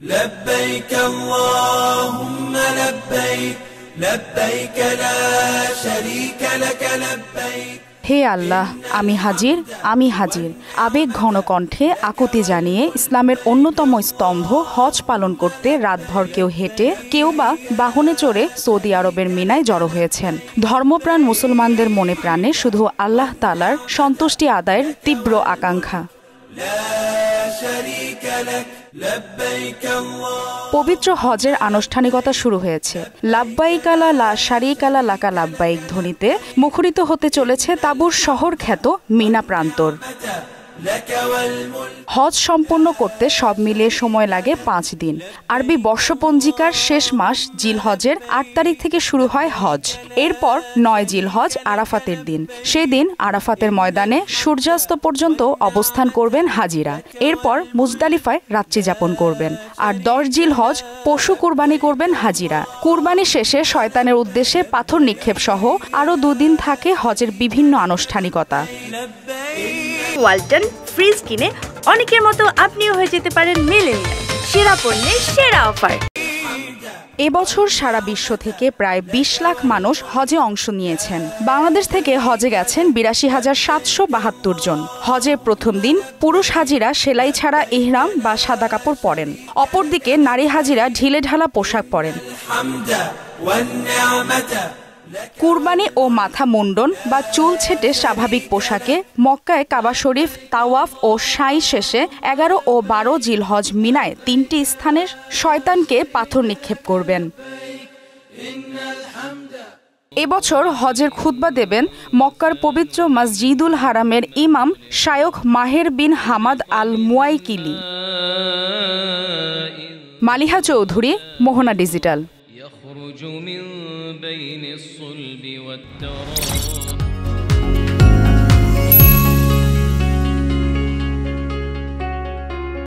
لبيك اللهم لبيك لبيك لا شريك لك لبيك হে আল্লাহ, আমি হাজির। আবেগ ঘন কণ্ঠে আকুতি জানিয়ে ইসলামের অন্যতম স্তম্ভ হজ পালন করতে রাতভর কেউ হেঁটে, কেউ বা বাহনে চড়ে সৌদি আরবের মিনায় জড়ো হয়েছেন। ধর্মপ্রাণ মুসলমানদের মনে প্রাণে শুধু আল্লাহ তাআলার সন্তুষ্টি আদায়ের তীব্র আকাঙ্ক্ষা। পবিত্র হজের আনুষ্ঠানিকতা শুরু হয়েছে। লাব্বাইক লা শারীকা লাকা লাব্বাইক ধ্বনিতে মুখরিত হতে চলেছে তাবুর শহর খ্যাত মিনা প্রান্তর। হজ সম্পন্ন করতে সব মিলিয়ে সময় লাগে 5 দিন। আরবি বর্ষপঞ্জিকার শেষ মাস জিলহজের 8 তারিখ থেকে শুরু হয় হজ। এরপর 9 জিলহজ আরাফাতের দিন। সেদিন আরাফাতের ময়দানে সূর্যাস্ত পর্যন্ত অবস্থান করবেন হাজিরা। এরপর মুজদালিফায় রাত্রি যাপন করবেন। আর 10 জিলহজ পশু কুরবানি করবেন হাজিরা। কুরবানি শেষে শয়তানের উদ্দেশ্যে পাথর নিক্ষেপ সহ আরও 2 দিন থাকে হজের বিভিন্ন আনুষ্ঠানিকতা। ওয়ালটন ফ্রিজ কিনে অনেকের মতো আপনিও হয়ে যেতে পারেন মিলেনিয়াল। সেরা পণ্যের সেরা অফার। এবছর সারা বিশ্ব থেকে প্রায় 20 লাখ মানুষ হজে অংশ নিয়েছেন। বাংলাদেশ থেকে হজে গেছেন ৮২,৭৭২ জন। হজের প্রথম দিন পুরুষ হাজিরা সেলাই ছাড়া ইহরাম বা সাদা কাপড় পরেন। অপরদিকে নারী হাজিরা ঢিলে ঢালা পোশাক পরেন। কুরবানি ও মাথা মুন্ডন বা চুল ছেটে স্বাভাবিক পোশাকে মক্কায় কাবা শরীফ তাওয়াফ ও সাই শেষে 11 ও 12 জিলহজ মিনায় 3টি স্থানে শয়তানকে পাথর নিক্ষেপ করবেন। এবছর হজের খুতবা দেবেন মক্কার পবিত্র মসজিদুল হারামের ইমাম Sheikh Maher bin Hamad al Muaiqly. Maliha Chowdhury, Mohona Digital. يخرج من بين الصلب والترائب